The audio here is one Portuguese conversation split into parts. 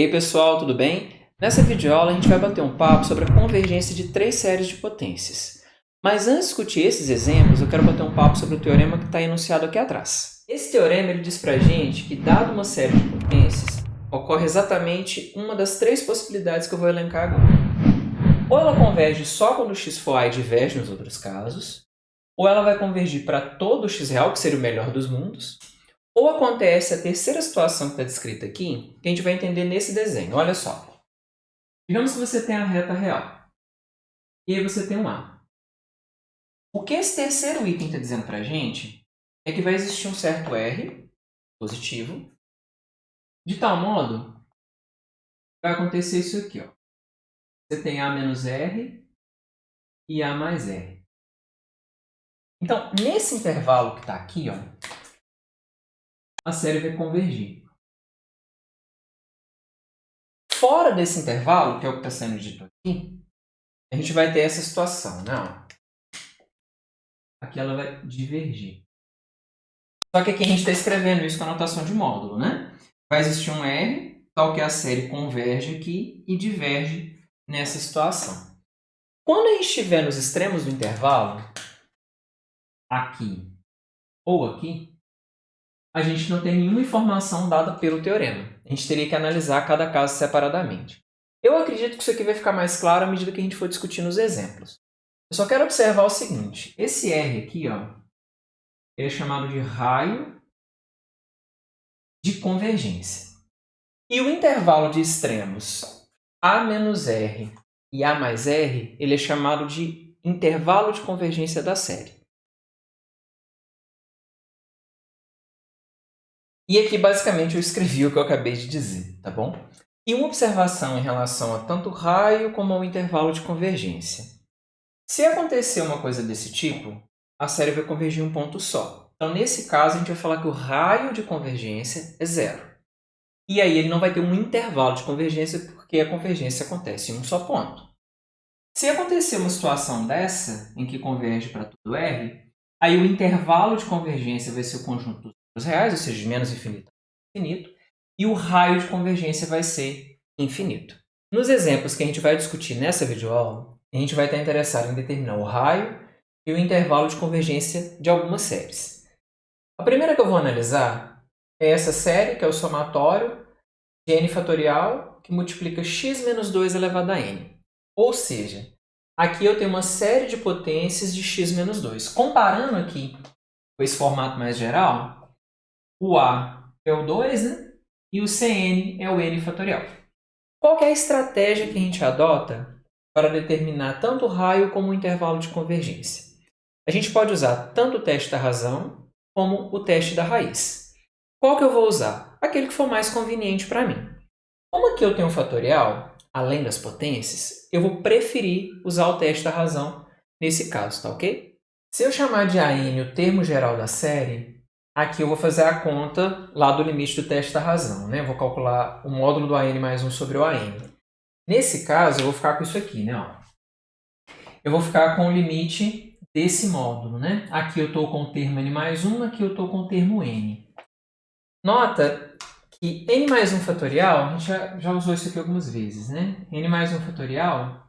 E aí pessoal, tudo bem? Nessa videoaula a gente vai bater um papo sobre a convergência de três séries de potências. Mas antes de discutir esses exemplos, eu quero bater um papo sobre o teorema que está enunciado aqui atrás. Esse teorema ele diz pra gente que, dado uma série de potências, ocorre exatamente uma das três possibilidades que eu vou elencar agora. Ou ela converge só quando o x for A e diverge nos outros casos, ou ela vai convergir para todo o x real, que seria o melhor dos mundos, ou acontece a terceira situação que está descrita aqui, que a gente vai entender nesse desenho. Olha só. Digamos que você tem a reta real. E aí você tem um A. O que esse terceiro item está dizendo para a gente é que vai existir um certo R positivo, de tal modo que vai acontecer isso aqui. Ó. Você tem A menos R e A mais R. Então, nesse intervalo que está aqui, ó, a série vai convergir. Fora desse intervalo, que é o que está sendo dito aqui, a gente vai ter essa situação, né? Aqui ela vai divergir. Só que aqui a gente está escrevendo isso com a notação de módulo, né? Vai existir um R, tal que a série converge aqui e diverge nessa situação. Quando a gente estiver nos extremos do intervalo, aqui ou aqui, a gente não tem nenhuma informação dada pelo teorema. A gente teria que analisar cada caso separadamente. Eu acredito que isso aqui vai ficar mais claro à medida que a gente for discutindo os exemplos. Eu só quero observar o seguinte. Esse R aqui, ó, ele é chamado de raio de convergência. E o intervalo de extremos A menos R e A mais R, ele é chamado de intervalo de convergência da série. E aqui, basicamente, eu escrevi o que eu acabei de dizer, tá bom? E uma observação em relação a tanto o raio como ao intervalo de convergência. Se acontecer uma coisa desse tipo, a série vai convergir em um ponto só. Então, nesse caso, a gente vai falar que o raio de convergência é zero. E aí ele não vai ter um intervalo de convergência, porque a convergência acontece em um só ponto. Se acontecer uma situação dessa, em que converge para todo R, aí o intervalo de convergência vai ser o conjunto dos números reais, ou seja, de menos infinito a infinito, e o raio de convergência vai ser infinito. Nos exemplos que a gente vai discutir nessa videoaula, a gente vai estar interessado em determinar o raio e o intervalo de convergência de algumas séries. A primeira que eu vou analisar é essa série, que é o somatório de n fatorial, que multiplica x menos 2 elevado a n. Ou seja, aqui eu tenho uma série de potências de x menos 2. Comparando aqui com esse formato mais geral, o A é o 2, né? E o Cn é o n fatorial. Qual que é a estratégia que a gente adota para determinar tanto o raio como o intervalo de convergência? A gente pode usar tanto o teste da razão como o teste da raiz. Qual que eu vou usar? Aquele que for mais conveniente para mim. Como aqui eu tenho um fatorial, além das potências, eu vou preferir usar o teste da razão nesse caso, tá ok? Se eu chamar de AN o termo geral da série, aqui eu vou fazer a conta lá do limite do teste da razão, né? Eu vou calcular o módulo do AN mais 1 sobre o AN. Nesse caso, eu vou ficar com isso aqui, né? Ó. Eu vou ficar com o limite desse módulo, né? Aqui eu estou com o termo n mais 1, aqui eu estou com o termo n. Nota que n mais 1 fatorial, a gente já usou isso aqui algumas vezes, né? N mais 1 fatorial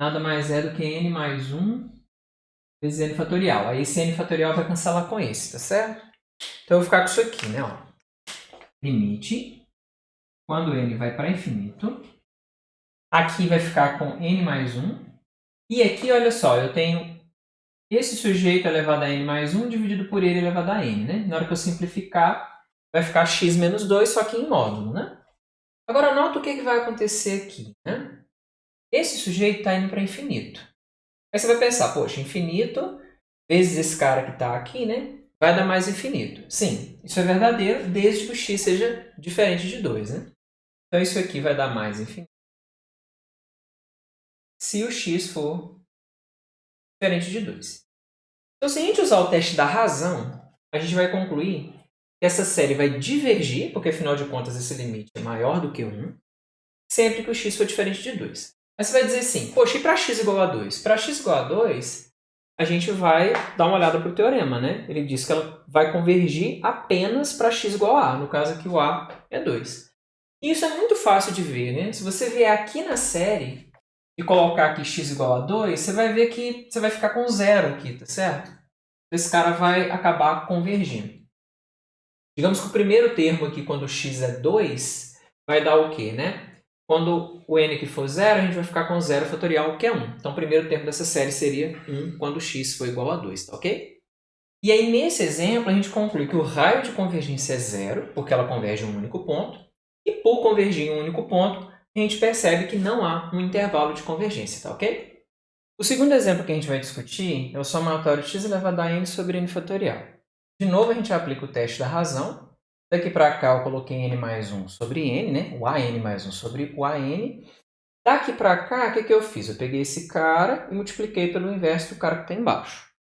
nada mais é do que n mais 1 vezes n fatorial. Aí esse n fatorial vai cancelar com esse, tá certo? Então eu vou ficar com isso aqui, né? Ó. Limite, quando n vai para infinito, aqui vai ficar com n mais 1. E aqui, olha só, eu tenho esse sujeito elevado a n mais 1 dividido por ele elevado a n, né? Na hora que eu simplificar, vai ficar x menos 2, só que em módulo, né? Agora, nota o que vai acontecer aqui, né? Esse sujeito está indo para infinito. Aí você vai pensar, poxa, infinito vezes esse cara que está aqui, né? Vai dar mais infinito. Sim, isso é verdadeiro, desde que o x seja diferente de 2, né? Então, isso aqui vai dar mais infinito se o x for diferente de 2. Então, se a gente usar o teste da razão, a gente vai concluir que essa série vai divergir, porque afinal de contas esse limite é maior do que 1, sempre que o x for diferente de 2. Mas você vai dizer assim, poxa, e para x igual a 2? Para x igual a 2, a gente vai dar uma olhada para o teorema, né? Ele diz que ela vai convergir apenas para x igual a A, no caso aqui o A é 2. E isso é muito fácil de ver, né? Se você vier aqui na série e colocar aqui x igual a 2, você vai ver que você vai ficar com zero aqui, tá certo? Esse cara vai acabar convergindo. Digamos que o primeiro termo aqui, quando x é 2, vai dar o quê, né? Quando o n aqui for 0, a gente vai ficar com 0 fatorial, que é 1. Então, o primeiro termo dessa série seria 1 quando x for igual a 2, tá ok? E aí, nesse exemplo, a gente conclui que o raio de convergência é 0, porque ela converge em um único ponto. E por convergir em um único ponto, a gente percebe que não há um intervalo de convergência, tá ok? O segundo exemplo que a gente vai discutir é o somatório x elevado a n sobre n fatorial. De novo, a gente aplica o teste da razão. Daqui para cá, eu coloquei n mais 1 sobre n, né? O an mais 1 sobre o an. Daqui para cá, o que eu fiz? Eu peguei esse cara e multipliquei pelo inverso do cara que está embaixo.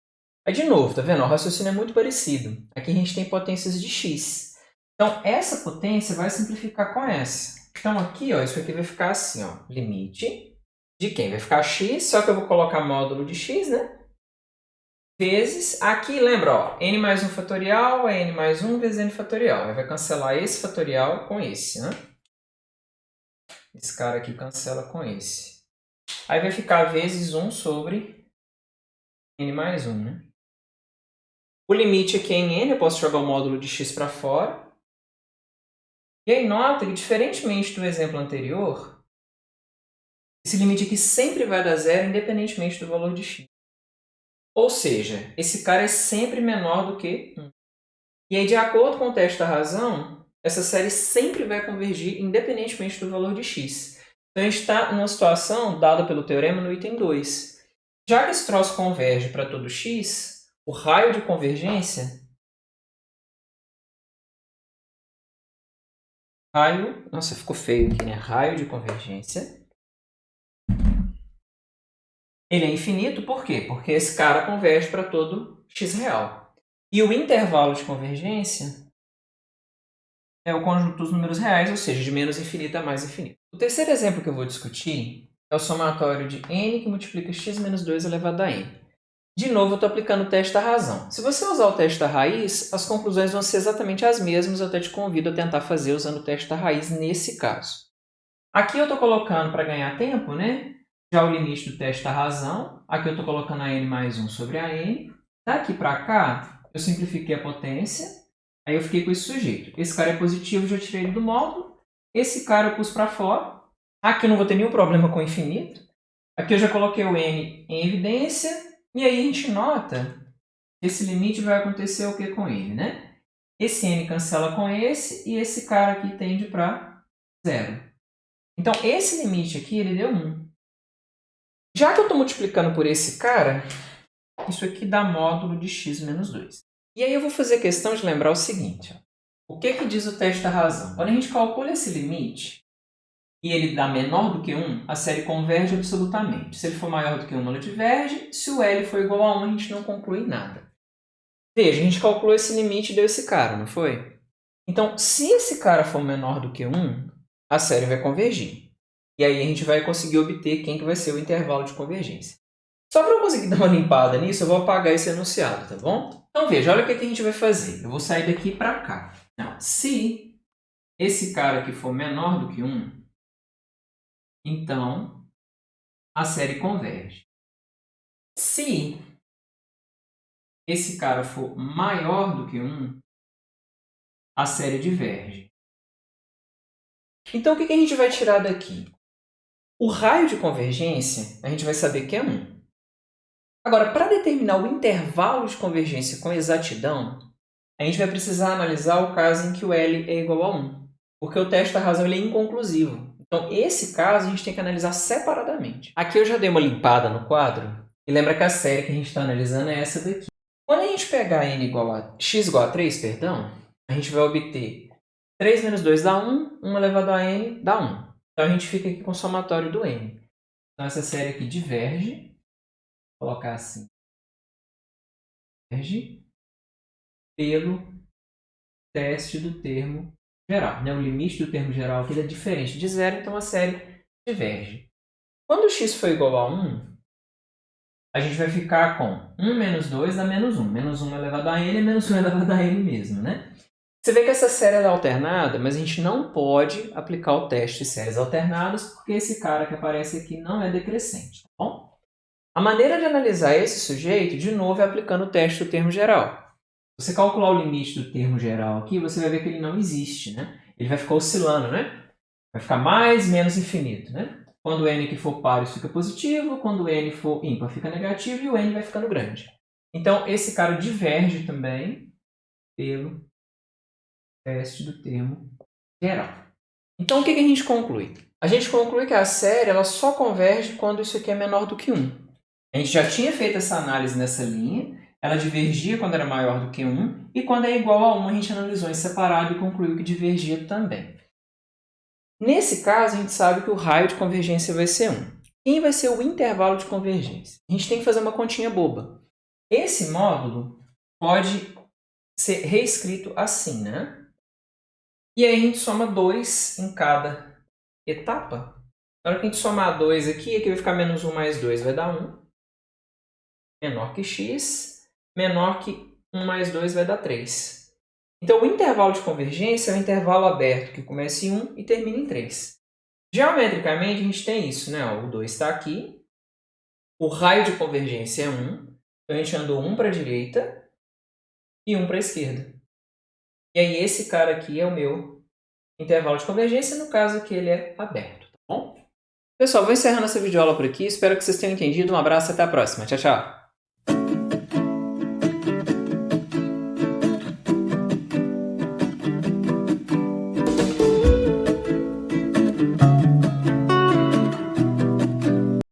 Aí, de novo, tá vendo? O raciocínio é muito parecido. Aqui a gente tem potências de x. Então, essa potência vai simplificar com essa. Então, aqui, ó, isso aqui vai ficar assim, ó, limite de quem? Vai ficar x, só que eu vou colocar módulo de x, né? Vezes, aqui, lembra, ó, n mais 1 fatorial é n mais 1 vezes n fatorial. Aí vai cancelar esse fatorial com esse, né? Esse cara aqui cancela com esse. Aí vai ficar vezes 1 sobre n mais 1, né? O limite aqui é em n, eu posso jogar o módulo de x para fora. E aí nota que, diferentemente do exemplo anterior, esse limite aqui sempre vai dar zero, independentemente do valor de x. Ou seja, esse cara é sempre menor do que 1. E aí, de acordo com o teste da razão, essa série sempre vai convergir independentemente do valor de x. Então, a gente está numa situação dada pelo teorema no item 2. Já que esse troço converge para todo x, o raio de convergência... Nossa, ficou feio aqui, né? Raio de convergência. Ele é infinito, por quê? Porque esse cara converge para todo x real. E o intervalo de convergência é o conjunto dos números reais, ou seja, de menos infinito a mais infinito. O terceiro exemplo que eu vou discutir é o somatório de n que multiplica x menos 2 elevado a n. De novo, eu estou aplicando o teste da razão. Se você usar o teste da raiz, as conclusões vão ser exatamente as mesmas. Eu até te convido a tentar fazer usando o teste da raiz nesse caso. Aqui eu estou colocando, para ganhar tempo, né? Já o limite do teste da razão. Aqui eu estou colocando a n mais 1 sobre a n. Daqui para cá, eu simplifiquei a potência. Aí eu fiquei com esse sujeito. Esse cara é positivo, já tirei ele do módulo. Esse cara eu pus para fora. Aqui eu não vou ter nenhum problema com o infinito. Aqui eu já coloquei o n em evidência. E aí a gente nota que esse limite vai acontecer o que com ele, né? Esse n cancela com esse e esse cara aqui tende para zero. Então, esse limite aqui, ele deu 1. Já que eu estou multiplicando por esse cara, isso aqui dá módulo de x menos 2. E aí eu vou fazer questão de lembrar o seguinte. Ó. O que diz o teste da razão? Quando a gente calcula esse limite e ele dá menor do que 1, a série converge absolutamente. Se ele for maior do que 1, ela diverge. Se o L for igual a 1, a gente não conclui nada. Veja, a gente calculou esse limite e deu esse cara, não foi? Então, se esse cara for menor do que 1, a série vai convergir. E aí a gente vai conseguir obter quem que vai ser o intervalo de convergência. Só para eu conseguir dar uma limpada nisso, eu vou apagar esse enunciado, tá bom? Então veja, olha o que a gente vai fazer. Eu vou sair daqui para cá. Não, se esse cara aqui for menor do que 1, então a série converge. Se esse cara for maior do que 1, a série diverge. Então o que a gente vai tirar daqui? O raio de convergência, a gente vai saber que é 1. Agora, para determinar o intervalo de convergência com exatidão, a gente vai precisar analisar o caso em que o L é igual a 1. Porque o teste da razão ele é inconclusivo. Então, esse caso a gente tem que analisar separadamente. Aqui eu já dei uma limpada no quadro. E lembra que a série que a gente está analisando é essa daqui. Quando a gente pegar x igual a 3, perdão, a gente vai obter 3 menos 2 dá 1, 1 elevado a n dá 1. Então, a gente fica aqui com o somatório do n. Então, essa série aqui diverge. Vou colocar assim. Diverge pelo teste do termo geral. Né? O limite do termo geral aqui é diferente de zero, então a série diverge. Quando x for igual a 1, a gente vai ficar com 1 menos 2 dá menos 1. Menos 1 elevado a n é menos 1 elevado a n mesmo, né? Você vê que essa série é alternada, mas a gente não pode aplicar o teste de séries alternadas porque esse cara que aparece aqui não é decrescente, tá bom? A maneira de analisar esse sujeito, de novo, é aplicando o teste do termo geral. Se você calcular o limite do termo geral aqui, você vai ver que ele não existe, né? Ele vai ficar oscilando, né? Vai ficar mais, menos infinito, né? Quando o n que for par, isso fica positivo. Quando o n for ímpar, fica negativo. E o n vai ficando grande. Então, esse cara diverge também pelo teste do termo geral. Então, o que a gente conclui? A gente conclui que a série ela só converge quando isso aqui é menor do que 1. A gente já tinha feito essa análise nessa linha. Ela divergia quando era maior do que 1. E quando é igual a 1, a gente analisou em separado e concluiu que divergia também. Nesse caso, a gente sabe que o raio de convergência vai ser 1. Quem vai ser o intervalo de convergência? A gente tem que fazer uma continha boba. Esse módulo pode ser reescrito assim, né? E aí a gente soma 2 em cada etapa. Na hora que a gente somar 2 aqui vai ficar menos 1 mais 2 vai dar 1. Menor que x. Menor que 1 mais 2 vai dar 3. Então, o intervalo de convergência é um intervalo aberto que começa em 1 e termina em 3. Geometricamente, a gente tem isso, né? O 2 está aqui. O raio de convergência é 1. Então, a gente andou 1 para a direita e 1 para a esquerda. E aí, esse cara aqui é o meu intervalo de convergência, no caso aqui ele é aberto, tá bom? Pessoal, vou encerrando essa videoaula por aqui. Espero que vocês tenham entendido. Um abraço e até a próxima. Tchau, tchau!